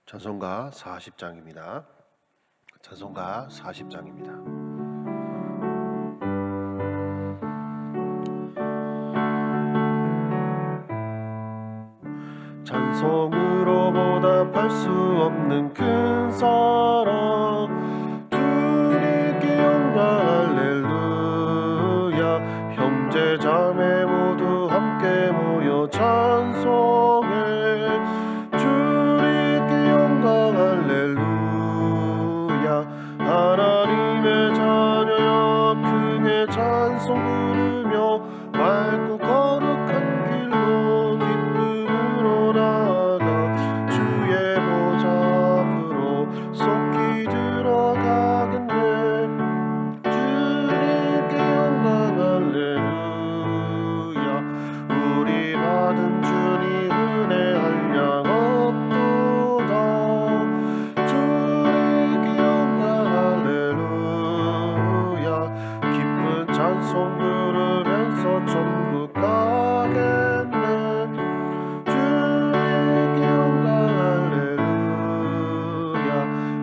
찬송가 40장입니다. 찬송가 40장입니다. 찬송으로 보답할 수 없는 큰 사랑, 주님께 영광 할렐루야. 형제 자매 모두 함께 모여 찬송해. 주님께 영광 할렐루야. 하나님의 자녀여 크게 찬송 부르며 맑고 거룩한 길로 기쁨으로 나아가 주의 보좌 앞으로 속히 들어가겠네. 주님께 영광 할렐루야. 우리 받은 주님 은혜 한량 없도다. 주님께 영광 할렐루야. 기쁜 찬송 부르면서 천국 가겠네. 주님께 영광 할렐루야.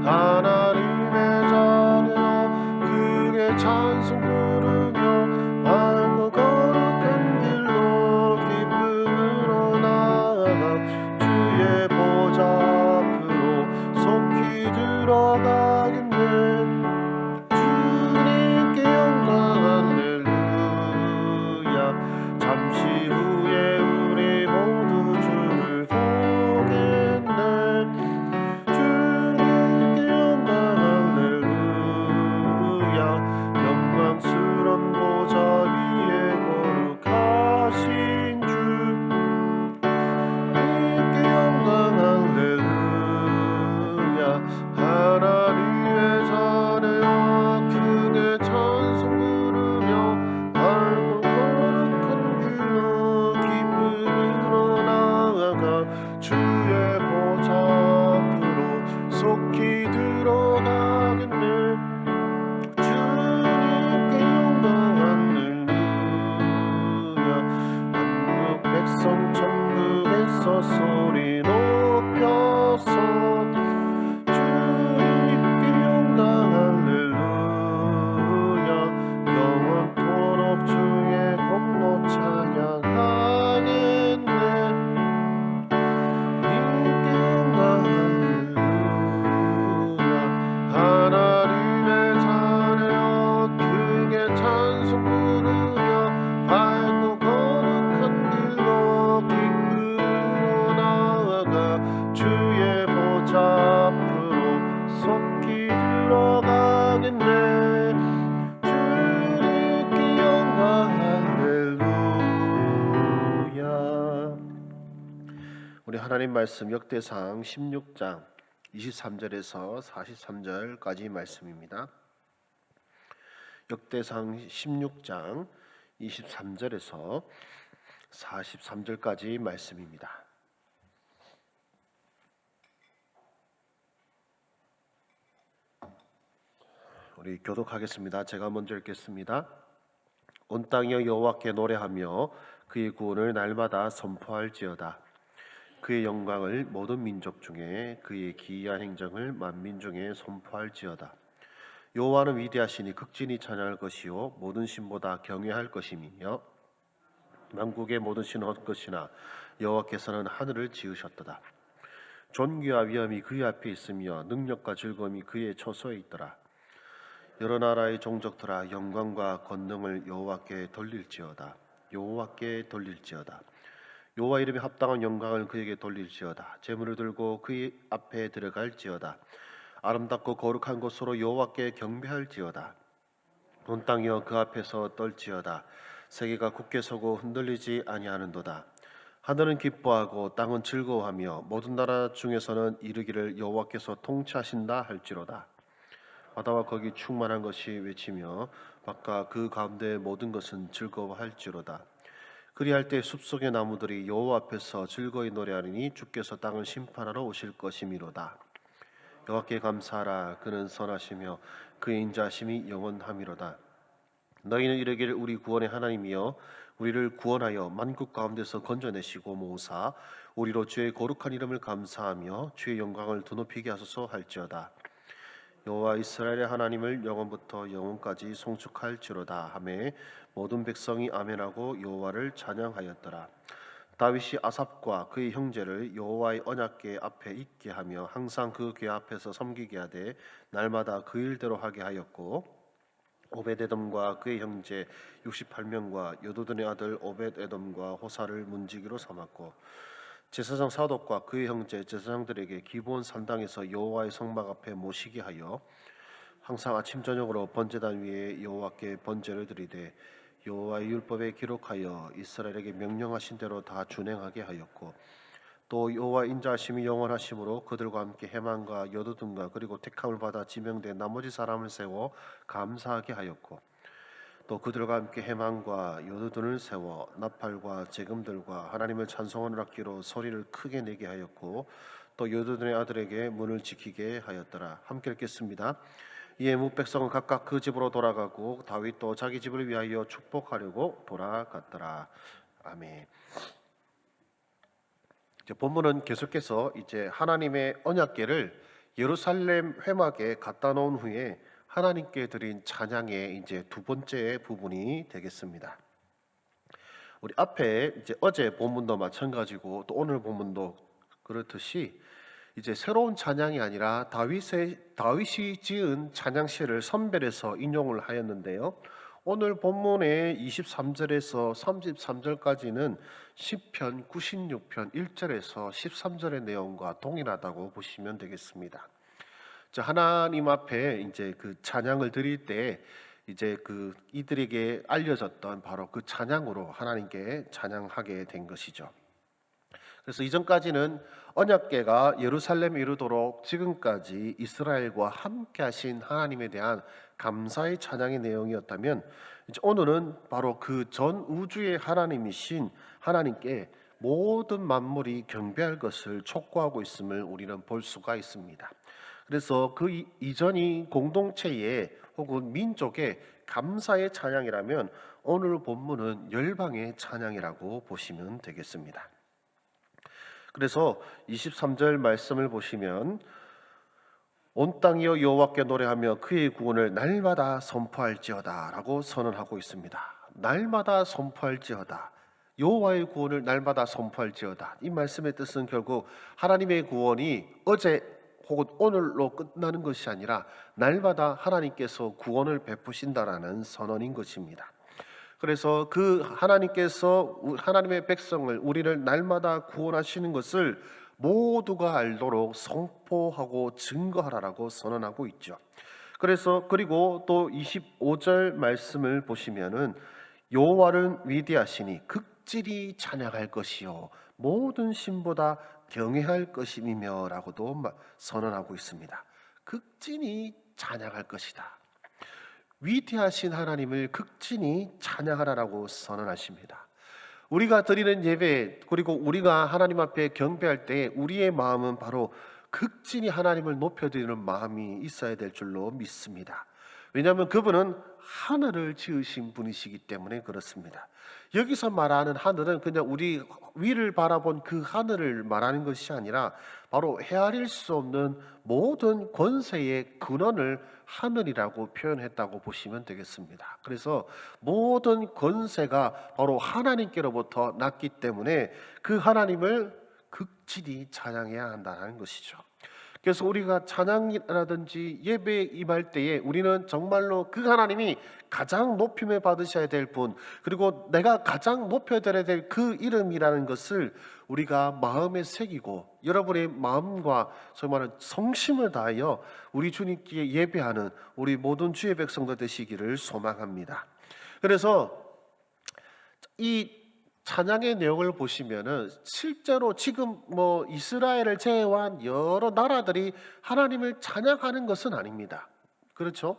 하나님의 자녀 크게 찬송 부르며 맑고 거룩한 길로 기쁨으로 나아가 주의 보좌 앞으로 속히 들어가겠네. 주님께 영광 할렐루야. 잠시 후에 우리 모두 주를 보겠네. 주님께 영광 할렐루야. 영광스런 보좌 위에 거룩하신 주, 주님께 영광 할렐루야. 하나님의 자녀여 크게 찬송 부르며 맑고 거룩한 길로 기쁨으로 나아가 주의 보좌 앞으로 속히 들어가겠네. 주님께 영광 할렐루야. 만국 백성 천국에서 소리 높여서 주님께 영광 할렐루야. 영원토록 주의 공로 찬양하겠네. 주님께 영광 할렐루야. 하나님의 자녀여 크게 찬송 부르며 밝고 거룩한 길로 기쁨으로 나아가 주의 보좌 앞으로 속히 들어가겠네. 주님께 영광 할렐루야. 우리 하나님 말씀 역대상 16장 23절에서 43절까지 말씀입니다. 역대상 16장 23절에서 43절까지 말씀입니다. 우리 교독하겠습니다. 제가 먼저 읽겠습니다. 온 땅이여 여호와께 노래하며 그의 구원을 날마다 선포할지어다. 그의 영광을 모든 민족 중에 그의 기이한 행정을 만민 중에 선포할지어다. 여호와는 위대하시니 극진히 찬양할 것이요 모든 신보다 경외할 것이며 만국의 모든 신은 헛것이나 여호와께서는 하늘을 지으셨도다. 존귀와 위엄이 그의 앞에 있으며 능력과 즐거움이 그의 처소에 있더라. 여러 나라의 종족들아 영광과 권능을 여호와께 돌릴지어다. 여호와께 돌릴지어다. 여호와 이름에 합당한 영광을 그에게 돌릴지어다. 제물을 들고 그의 앞에 들어갈지어다. 아름답고 거룩한 곳으로 여호와께 경배할지어다. 온 땅이여 그 앞에서 떨지어다. 세계가 굳게 서고 흔들리지 아니하는도다. 하늘은 기뻐하고 땅은 즐거워하며 모든 나라 중에서는 이르기를 여호와께서 통치하신다 할지로다. 바다와 거기 충만한 것이 외치며 바깥 그 가운데 모든 것은 즐거워할지로다. 그리할 때 숲속의 나무들이 여호와 앞에서 즐거이 노래하리니 주께서 땅을 심판하러 오실 것이미로다. 여호와께 감사하라. 그는 선하시며 그의 인자하심이 영원함이로다. 너희는 이르기를 우리 구원의 하나님이여 우리를 구원하여 만국 가운데서 건져내시고 모으사 우리로 주의 거룩한 이름을 감사하며 주의 영광을 드높이게 하소서 할지어다. 여호와 이스라엘의 하나님을 영원부터 영원까지 송축할지로다 하매 모든 백성이 아멘하고 여호와를 찬양하였더라. 다윗이 아삽과 그의 형제를 여호와의 언약궤 앞에 있게 하며 항상 그 궤 앞에서 섬기게 하되 날마다 그 일대로 하게 하였고, 오벳에돔과 그의 형제 68명과 여도둔의 아들 오벳에돔과 호사를 문지기로 삼았고, 제사장 사독과 그의 형제 제사장들에게 기브온 산당에서 여호와의 성막 앞에 모시게 하여 항상 아침 저녁으로 번제단 위에 여호와께 번제를 드리되 여호와의 율법에 기록하여 이스라엘에게 명령하신 대로 다 준행하게 하였고, 또 여호와 인자하심이 영원하심으로 그들과 함께 해만과 여두둔과 그리고 택함을 받아 지명된 나머지 사람을 세워 감사하게 하였고, 또 그들과 함께 해만과 여두둔을 세워 나팔과 재금들과 하나님을 찬송하는 악기로 소리를 크게 내게 하였고, 또 여두둔의 아들에게 문을 지키게 하였더라. 함께 읽겠습니다. 이에 뭇백성은 각각 그 집으로 돌아가고 다윗도 자기 집을 위하여 축복하려고 돌아갔더라. 아멘. 이제 본문은 계속해서 이제 하나님의 언약궤를 예루살렘 회막에 갖다 놓은 후에 하나님께 드린 찬양의 이제 두 번째 부분이 되겠습니다. 우리 앞에 이제 어제 본문도 마찬가지고 또 오늘 본문도 그렇듯이 이제 새로운 찬양이 아니라 다윗이 지은 찬양시를 선별해서 인용을 하였는데요. 오늘 본문의 23절에서 33절까지는 시편 96편 1절에서 13절의 내용과 동일하다고 보시면 되겠습니다. 하나님 앞에 이제 그 찬양을 드릴 때 이제 그 이들에게 알려졌던 바로 그 찬양으로 하나님께 찬양하게 된 것이죠. 그래서 이전까지는 언약궤가 예루살렘에 이르도록 지금까지 이스라엘과 함께 하신 하나님에 대한 감사의 찬양의 내용이었다면, 이제 오늘은 바로 그 전 우주의 하나님이신 하나님께 모든 만물이 경배할 것을 촉구하고 있음을 우리는 볼 수가 있습니다. 그래서 그 이전이 공동체의 혹은 민족의 감사의 찬양이라면 오늘 본문은 열방의 찬양이라고 보시면 되겠습니다. 그래서 23절 말씀을 보시면 온 땅이여 여호와께 노래하며 그의 구원을 날마다 선포할지어다 라고 선언하고 있습니다. 날마다 선포할지어다, 여호와의 구원을 날마다 선포할지어다. 이 말씀의 뜻은 결국 하나님의 구원이 어제 혹은 오늘로 끝나는 것이 아니라 날마다 하나님께서 구원을 베푸신다라는 선언인 것입니다. 그래서 그 하나님께서 하나님의 백성을, 우리를 날마다 구원하시는 것을 모두가 알도록 선포하고 증거하라라고 선언하고 있죠. 그래서 그리고 또 25절 말씀을 보시면은 여호와는 위대하시니 극진히 찬양할 것이요 모든 신보다 경외할 것임이며 라고도 선언하고 있습니다. 극진히 찬양할 것이다. 위대하신 하나님을 극진히 찬양하라라고 선언하십니다. 우리가 드리는 예배, 그리고 우리가 하나님 앞에 경배할 때 우리의 마음은 바로 극진히 하나님을 높여드리는 마음이 있어야 될 줄로 믿습니다. 왜냐하면 그분은 하늘을 지으신 분이시기 때문에 그렇습니다. 여기서 말하는 하늘은 그냥 우리 위를 바라본 그 하늘을 말하는 것이 아니라 바로 헤아릴 수 없는 모든 권세의 근원을 하늘이라고 표현했다고 보시면 되겠습니다. 그래서 모든 권세가 바로 하나님께로부터 났기 때문에 그 하나님을 극진히 찬양해야 한다는 것이죠. 그래서 우리가 찬양이라든지 예배에 임할 때에 우리는 정말로 그 하나님이 가장 높임을 받으셔야 될 분, 그리고 내가 가장 높여드려야 될 그 이름이라는 것을 우리가 마음에 새기고 여러분의 마음과 정말 성심을 다하여 우리 주님께 예배하는 우리 모든 주의 백성들 되시기를 소망합니다. 그래서 이 찬양의 내용을 보시면은 실제로 지금 이스라엘을 제외한 여러 나라들이 하나님을 찬양하는 것은 아닙니다. 그렇죠?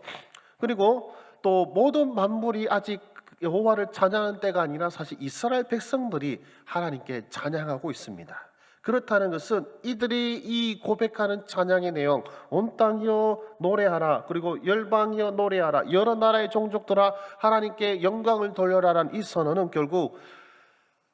그리고 또 모든 만물이 아직 여호와를 찬양하는 때가 아니라 사실 이스라엘 백성들이 하나님께 찬양하고 있습니다. 그렇다는 것은 이들이 이 고백하는 찬양의 내용, 온 땅이여 노래하라, 그리고 열방이여 노래하라, 여러 나라의 종족들아 하나님께 영광을 돌려라라는 이 선언은 결국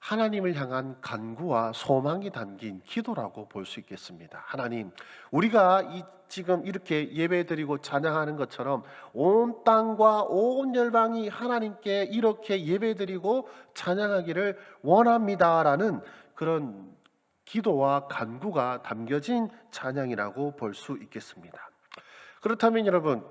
하나님을 향한 간구와 소망이 담긴 기도라고 볼 수 있겠습니다. 하나님, 우리가 지금 이렇게 예배드리고 찬양하는 것처럼 온 땅과 온 열방이 하나님께 이렇게 예배드리고 찬양하기를 원합니다라는 그런 기도와 간구가 담겨진 찬양이라고 볼 수 있겠습니다. 그렇다면 여러분,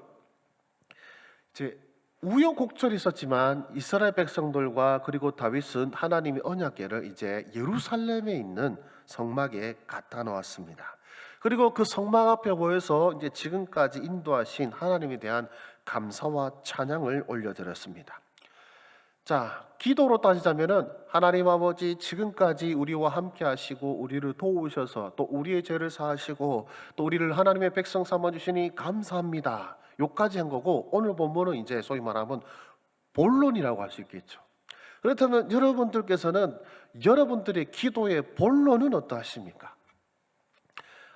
이제 우여곡절이 있었지만 이스라엘 백성들과 그리고 다윗은 하나님의 언약궤를 이제 예루살렘에 있는 성막에 갖다 놓았습니다. 그리고 그 성막 앞에 모여서 이제 지금까지 인도하신 하나님에 대한 감사와 찬양을 올려드렸습니다. 자, 기도로 따지자면은 하나님 아버지, 지금까지 우리와 함께 하시고 우리를 도우셔서 또 우리의 죄를 사하시고 또 우리를 하나님의 백성 삼아 주시니 감사합니다. 요까지 한 거고, 오늘 본문은 이제 소위 말하면 본론이라고 할 수 있겠죠. 그렇다면 여러분들께서는 여러분들의 기도의 본론은 어떠하십니까?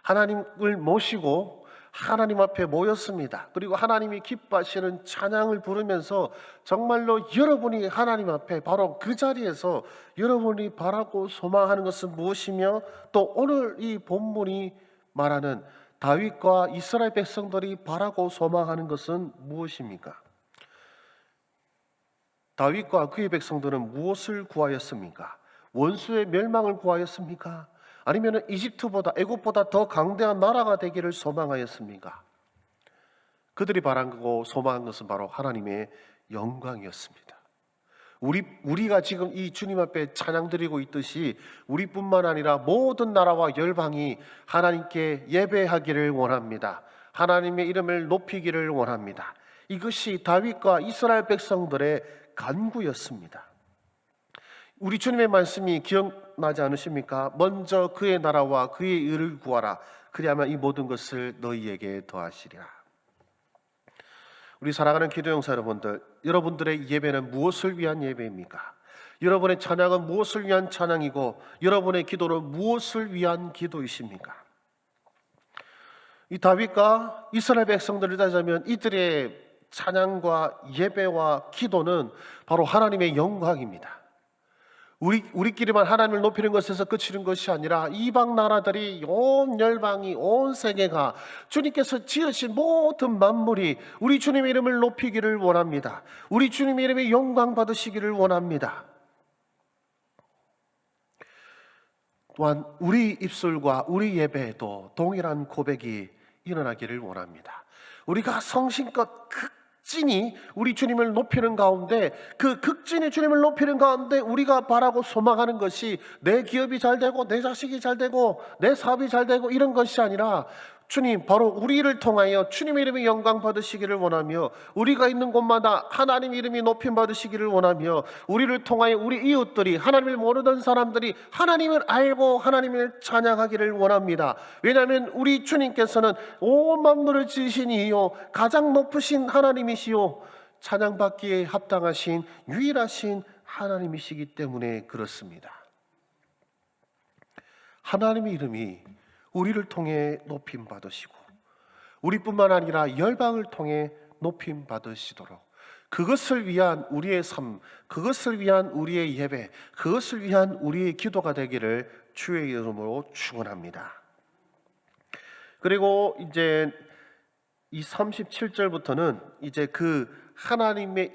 하나님을 모시고 하나님 앞에 모였습니다. 그리고 하나님이 기뻐하시는 찬양을 부르면서 정말로 여러분이 하나님 앞에 바로 그 자리에서 여러분이 바라고 소망하는 것은 무엇이며, 또 오늘 이 본문이 말하는 다윗과 이스라엘 백성들이 바라고 소망하는 것은 무엇입니까? 다윗과 그의 백성들은 무엇을 구하였습니까? 원수의 멸망을 구하였습니까? 아니면 이집트보다, 애굽보다 더 강대한 나라가 되기를 소망하였습니까? 그들이 바라고 소망한 것은 바로 하나님의 영광이었습니다. 우리가 지금 이 주님 앞에 찬양드리고 있듯이 우리뿐만 아니라 모든 나라와 열방이 하나님께 예배하기를 원합니다. 하나님의 이름을 높이기를 원합니다. 이것이 다윗과 이스라엘 백성들의 간구였습니다. 우리 주님의 말씀이 기억나지 않으십니까? 먼저 그의 나라와 그의 의를 구하라. 그리하면 이 모든 것을 너희에게 더하시리라. 우리 사랑하는 기도 용사 여러분들, 여러분들의 예배는 무엇을 위한 예배입니까? 여러분의 찬양은 무엇을 위한 찬양이고, 여러분의 기도는 무엇을 위한 기도이십니까? 이 다윗과 이스라엘 백성들을 따지자면 이들의 찬양과 예배와 기도는 바로 하나님의 영광입니다. 우리끼리만 하나님을 높이는 것에서 그치는 것이 아니라 이방 나라들이, 온 열방이, 온 세계가 주님께서 지으신 모든 만물이 우리 주님의 이름을 높이기를 원합니다. 우리 주님의 이름에 영광 받으시기를 원합니다. 또한 우리 입술과 우리 예배에도 동일한 고백이 일어나기를 원합니다. 우리가 성심껏 극진히 우리 주님을 높이는 가운데, 그 극진히 주님을 높이는 가운데 우리가 바라고 소망하는 것이 내 기업이 잘 되고 내 자식이 잘 되고 내 사업이 잘 되고 이런 것이 아니라, 주님, 바로 우리를 통하여 주님의 이름이 영광 받으시기를 원하며, 우리가 있는 곳마다 하나님 이름이 높임 받으시기를 원하며, 우리를 통하여 우리 이웃들이, 하나님을 모르던 사람들이 하나님을 알고 하나님을 찬양하기를 원합니다. 왜냐하면 우리 주님께서는 온 만물을 지으신 이요 가장 높으신 하나님이시요 찬양받기에 합당하신 유일하신 하나님이시기 때문에 그렇습니다. 하나님의 이름이 우리를 통해 높임 받으시고, 우리뿐만 아니라 열방을 통해 높임 받으시도록, 그것을 위한 우리의 삶, 그것을 위한 우리의 예배, 그것을 위한 우리의 기도가 되기를 주의 이름으로 축원합니다. 그리고 이제 이 37절부터는 이제 그 하나님의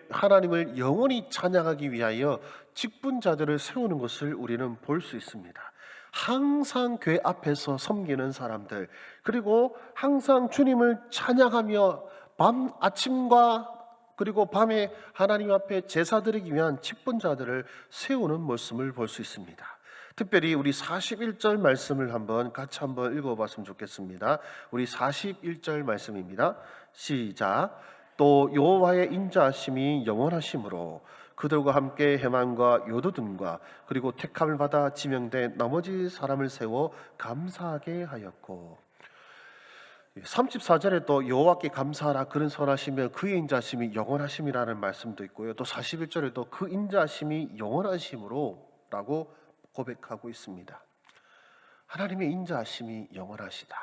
하나님을 영원히 찬양하기 위하여 직분자들을 세우는 것을 우리는 볼 수 있습니다. 항상 교회 앞에서 섬기는 사람들, 그리고 항상 주님을 찬양하며 아침과 그리고 밤에 하나님 앞에 제사 드리기 위한 직분자들을 세우는 모습을 볼 수 있습니다. 특별히 우리 41절 말씀을 같이 한번 읽어봤으면 좋겠습니다. 우리 41절 말씀입니다. 시작. 또 여호와의 인자하심이 영원하심으로 그들과 함께 헤만과 요두둔과 그리고 택함을 받아 지명된 나머지 사람을 세워 감사하게 하였고, 34절에 또 여호와께 감사하라 그는 선하시며 그의 인자하심이 영원하심이라는 말씀도 있고요. 또 41절에도 그 인자하심이 영원하심으로 라고 고백하고 있습니다. 하나님의 인자하심이 영원하시다.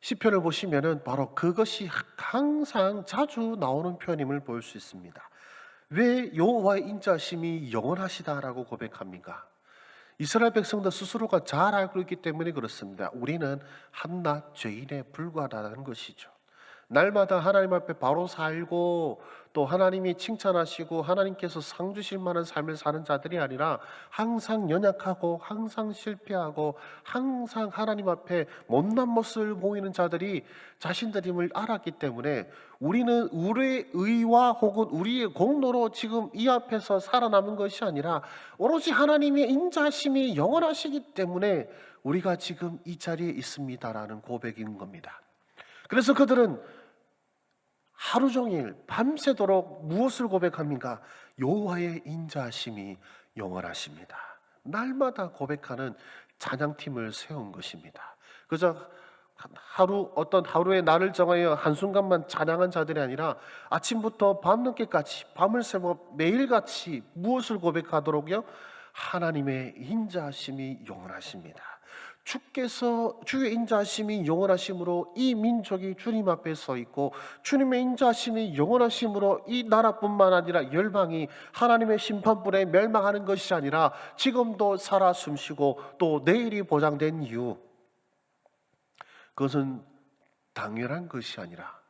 시편을 보시면은 바로 그것이 항상 자주 나오는 표현임을 볼 수 있습니다. 왜 여호와의 인자하심이 영원하시다라고 고백합니까? 이스라엘 백성들 스스로가 잘 알고 있기 때문에 그렇습니다. 우리는 한낱 죄인에 불과하다는 것이죠. 날마다 하나님 앞에 바로 살고 또 하나님이 칭찬하시고 하나님께서 상 주실 만한 삶을 사는 자들이 아니라 항상 연약하고 항상 실패하고 항상 하나님 앞에 못난 모습을 보이는 자들이 자신들임을 알았기 때문에 우리는 우리의 의와 혹은 우리의 공로로 지금 이 앞에서 살아남은 것이 아니라 오로지 하나님의 인자하심이 영원하시기 때문에 우리가 지금 이 자리에 있습니다라는 고백인 겁니다. 그래서 그들은 하루 종일 밤새도록 무엇을 고백합니까? 여호와의 인자하심이 영원하십니다. 날마다 고백하는 찬양팀을 세운 것입니다. 그저 어떤 하루의 날을 정하여 한순간만 찬양한 자들이 아니라 아침부터 밤늦게까지 밤을 새워 매일같이 무엇을 고백하도록요? 하나님의 인자하심이 영원하십니다. 주께서 주의 인자하심이 영원하심으로 이 민족이 주님 앞에 서 있고 주님의 인자하심이 영원하심으로 이 나라뿐만 아니라 열방이 하나님의 심판불에 멸망하는 것이 아니라 지금도 살아 숨쉬고 또 내일이 보장된 이유, 그것은 당연한 것이 아니라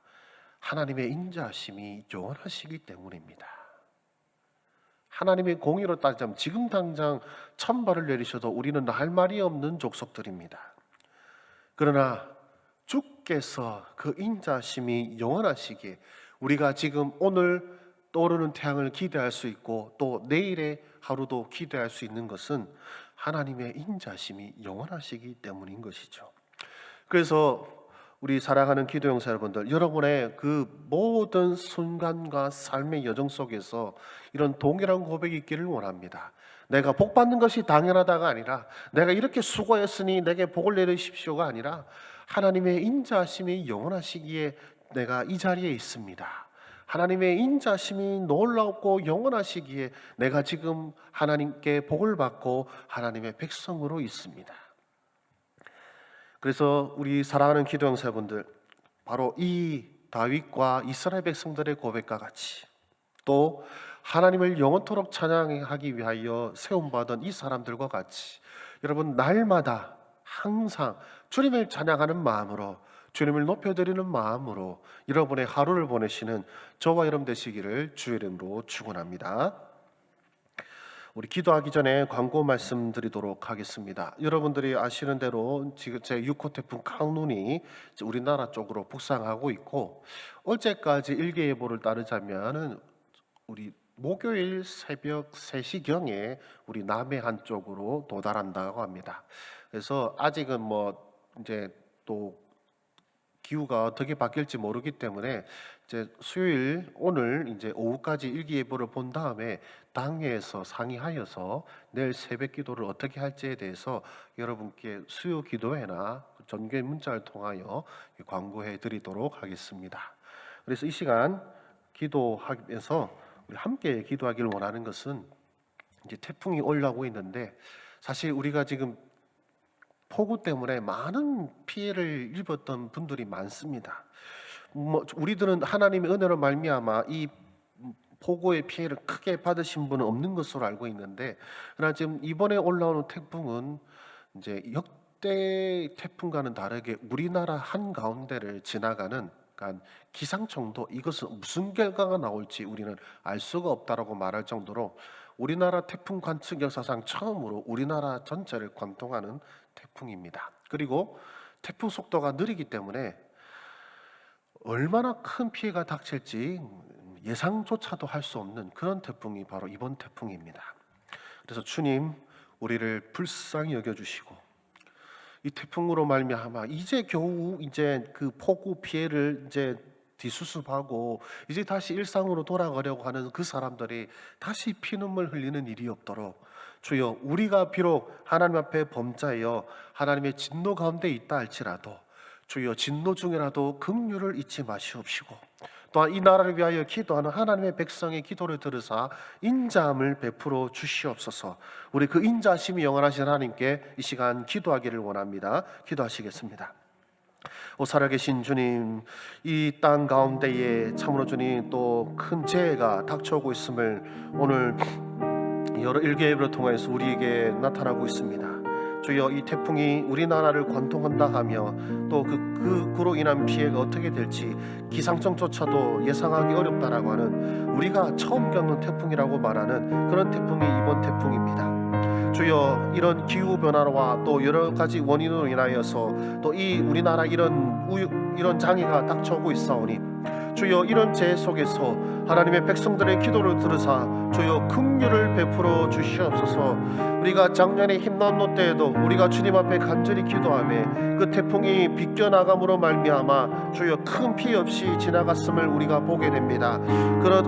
하나님의 인자하심이 영원하시기 때문입니다. 하나님의 공의로 따지자면 지금 당장 천벌을 내리셔도 우리는 할 말이 없는 족속들입니다. 그러나 주께서 그 인자심이 영원하시기에 우리가 지금 오늘 떠오르는 태양을 기대할 수 있고 또 내일의 하루도 기대할 수 있는 것은 하나님의 인자심이 영원하시기 때문인 것이죠. 그래서 우리 사랑하는 기도 용사 여러분들, 여러분의 그 모든 순간과 삶의 여정 속에서 이런 동일한 고백이 있기를 원합니다. 내가 복 받는 것이 당연하다가 아니라 내가 이렇게 수고했으니 내게 복을 내리십시오가 아니라 하나님의 인자하심이 영원하시기에 내가 이 자리에 있습니다. 하나님의 인자심이 놀랍고 영원하시기에 내가 지금 하나님께 복을 받고 하나님의 백성으로 있습니다. 그래서 우리 사랑하는 기도 용사분들, 바로 이 다윗과 이스라엘 백성들의 고백과 같이 또 하나님을 영원토록 찬양하기 위하여 세움받은 이 사람들과 같이 여러분 날마다 항상 주님을 찬양하는 마음으로, 주님을 높여드리는 마음으로 여러분의 하루를 보내시는 저와 여러분 되시기를 주의 이름으로 축원합니다. 우리 기도하기 전에 광고 말씀드리도록 하겠습니다. 여러분들이 아시는 대로 지금 제 6호 태풍 캉눈이 우리나라 쪽으로 북상하고 있고 어제까지 일개예보를 따르자면은 우리 목요일 새벽 3시경에 우리 남해 한쪽으로 도달한다고 합니다. 그래서 아직은 뭐 이제 또 기후가 어떻게 바뀔지 모르기 때문에 이제 수요일 오늘 이제 오후까지 일기예보를 본 다음에 당회에서 상의하여서 내일 새벽 기도를 어떻게 할지에 대해서 여러분께 수요 기도회나 전교회 문자를 통하여 광고해 드리도록 하겠습니다. 그래서 이 시간 기도하면서 우리 함께 기도하기를 원하는 것은 이제 태풍이 올라오고 있는데 사실 우리가 지금 폭우 때문에 많은 피해를 입었던 분들이 많습니다. 우리들은 하나님의 은혜로 말미암아 이 폭우의 피해를 크게 받으신 분은 없는 것으로 알고 있는데, 그러나 지금 이번에 올라오는 태풍은 이제 역대 태풍과는 다르게 우리나라 한 가운데를 지나가는, 그러니까 기상청도 이것은 무슨 결과가 나올지 우리는 알 수가 없다라고 말할 정도로 우리나라 태풍 관측 역사상 처음으로 우리나라 전체를 관통하는 태풍입니다. 그리고 태풍 속도가 느리기 때문에 얼마나 큰 피해가 닥칠지 예상조차도 할 수 없는 그런 태풍이 바로 이번 태풍입니다. 그래서 주님 우리를 불쌍히 여겨주시고 이 태풍으로 말미암아 이제 겨우 이제 그 폭우 피해를 이제 뒤수습하고 이제 다시 일상으로 돌아가려고 하는 그 사람들이 다시 피눈물 흘리는 일이 없도록 주여, 우리가 비록 하나님 앞에 범자여 하나님의 진노 가운데 있다 할지라도 주여 진노 중에라도 긍휼을 잊지 마시옵시고 또한 이 나라를 위하여 기도하는 하나님의 백성의 기도를 들으사 인자함을 베풀어 주시옵소서. 우리 그 인자심이 영원하신 하나님께 이 시간 기도하기를 원합니다. 기도하시겠습니다. 오 살아계신 주님, 이 땅 가운데에 참으로 주님 또 큰 재해가 닥쳐오고 있음을 오늘 여러 일개를 통해서 우리에게 나타나고 있습니다. 주여, 이 태풍이 우리나라를 관통한다 하며 또 그로 인한 피해가 어떻게 될지 기상청조차도 예상하기 어렵다라고 하는, 우리가 처음 겪는 태풍이라고 말하는 그런 태풍이 이번 태풍입니다. 주여, 이런 기후변화와 또 여러 가지 원인으로 인하여서 또 이 우리나라 이런 장애가 닥쳐오고 있사오니 주여, 이런 재해 속에서 하나님의 백성들의 기도를 들으사 주여 긍휼을 베풀어 주시옵소서. 우리가 작년에 힘난노 때에도 우리가 주님 앞에 간절히 기도하며 그 태풍이 비껴나감으로 말미암아 주여 큰 피해 없이 지나갔음을 우리가 보게 됩니다.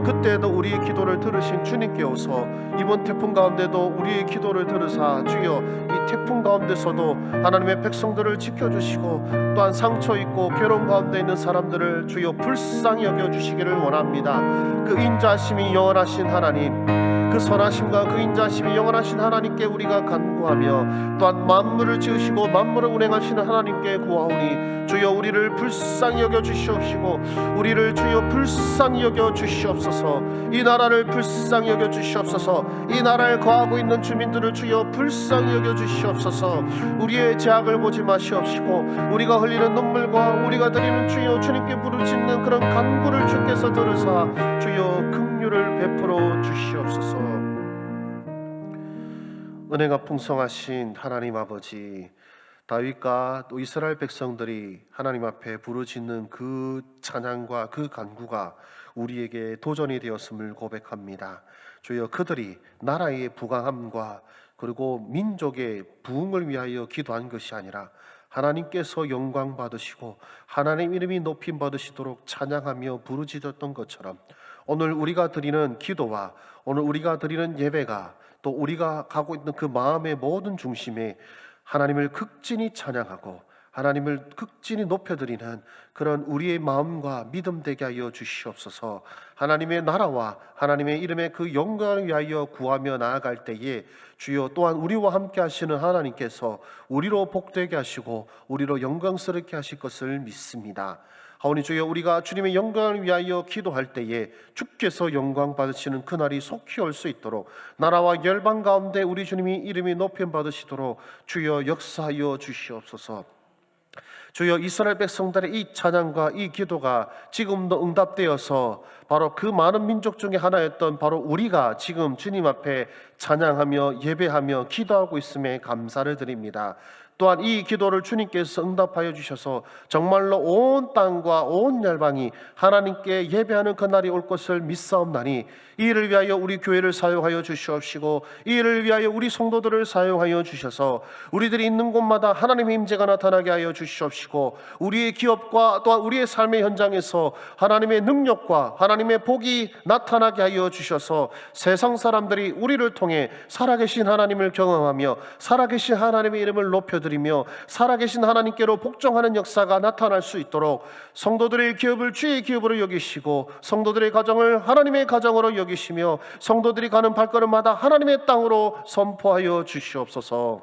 그때에도 우리의 기도를 들으신 주님께 오서 이번 태풍 가운데도 우리의 기도를 들으사 주여 이 태풍 가운데서도 하나님의 백성들을 지켜주시고 또한 상처 있고 괴로움 가운데 있는 사람들을 주여 불쌍히 여겨주시기를 원합니다. 그 인자심이 영원하신 하나님, 그 선하심과 그 인자심이 영원하신 하나님께 우리가 간구하며 또한 만물을 지으시고 만물을 운행하시는 하나님께 구하오니 주여 우리를 불쌍히 여겨 주시옵시고 우리를 주여 불쌍히 여겨 주시옵소서. 이 나라를 불쌍히 여겨 주시옵소서. 이 나라에 거하고 있는 주민들을 주여 불쌍히 여겨 주시옵소서. 우리의 죄악을 보지 마시옵시고 우리가 흘리는 눈물과 우리가 드리는 주여 주님께 부르짖는 그런 간구를 주께서 들으사 주여 긍휼을 베풀어 주시옵소서. 은혜가 풍성하신 하나님 아버지, 다윗과 또 이스라엘 백성들이 하나님 앞에 부르짖는 그 찬양과 그 간구가 우리에게 도전이 되었음을 고백합니다. 주여, 그들이 나라의 부강함과 그리고 민족의 부흥을 위하여 기도한 것이 아니라 하나님께서 영광 받으시고 하나님 이름이 높임 받으시도록 찬양하며 부르짖었던 것처럼 오늘 우리가 드리는 기도와 오늘 우리가 드리는 예배가 또 우리가 가고 있는 그 마음의 모든 중심에 하나님을 극진히 찬양하고 하나님을 극진히 높여드리는 그런 우리의 마음과 믿음 되게 하여 주시옵소서. 하나님의 나라와 하나님의 이름의 그 영광을 위하여 구하며 나아갈 때에 주여 또한 우리와 함께 하시는 하나님께서 우리로 복되게 하시고 우리로 영광스럽게 하실 것을 믿습니다. 하오니 주여, 우리가 주님의 영광을 위하여 기도할 때에 주께서 영광 받으시는 그날이 속히 올 수 있도록 나라와 열방 가운데 우리 주님이 이름이 높임 받으시도록 주여 역사하여 주시옵소서. 주여, 이스라엘 백성들의 이 찬양과 이 기도가 지금도 응답되어서 바로 그 많은 민족 중에 하나였던 바로 우리가 지금 주님 앞에 찬양하며 예배하며 기도하고 있음에 감사를 드립니다. 또한 이 기도를 주님께서 응답하여 주셔서 정말로 온 땅과 온 열방이 하나님께 예배하는 그날이 올 것을 믿사옵나니 이 일을 위하여 우리 교회를 사용하여 주시옵시고 이 일을 위하여 우리 성도들을 사용하여 주셔서 우리들이 있는 곳마다 하나님의 임재가 나타나게 하여 주시옵시고 우리의 기업과 또한 우리의 삶의 현장에서 하나님의 능력과 하나님의 복이 나타나게 하여 주셔서 세상 사람들이 우리를 통해 살아계신 하나님을 경험하며 살아계신 하나님의 이름을 높여드리며 살아계신 하나님께로 복종하는 역사가 나타날 수 있도록 성도들의 기업을 주의 기업으로 여기시고 성도들의 가정을 하나님의 가정으로 여기시며 성도들이 가는 발걸음마다 하나님의 땅으로 선포하여 주시옵소서.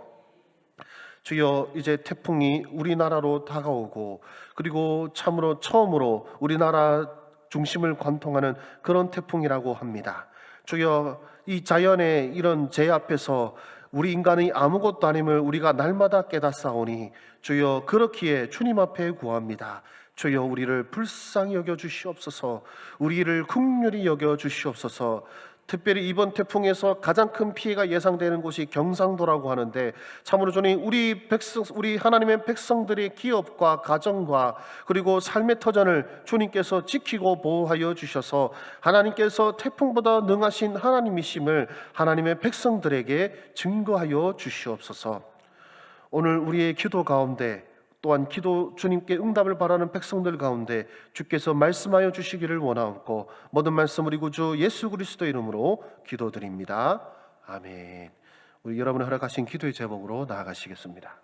주여, 이제 태풍이 우리나라로 다가오고 그리고 참으로 처음으로 우리나라 중심을 관통하는 그런 태풍이라고 합니다. 주여, 이 자연의 이런 재해 앞에서 우리 인간이 아무것도 아님을 우리가 날마다 깨닫사오니 주여, 그렇기에 주님 앞에 구합니다. 주여, 우리를 불쌍히 여겨 주시옵소서. 우리를 긍휼히 여겨 주시옵소서. 특별히 이번 태풍에서 가장 큰 피해가 예상되는 곳이 경상도라고 하는데 참으로 주님, 우리 하나님의 백성들의 기업과 가정과 그리고 삶의 터전을 주님께서 지키고 보호하여 주셔서 하나님께서 태풍보다 능하신 하나님이심을 하나님의 백성들에게 증거하여 주시옵소서. 오늘 우리의 기도 가운데 또한 기도 주님께 응답을 바라는 백성들 가운데 주께서 말씀하여 주시기를 원하옵고 모든 말씀 우리 구주 예수 그리스도 이름으로 기도드립니다. 아멘. 우리 여러분의 허락하신 기도의 제목으로 나아가시겠습니다.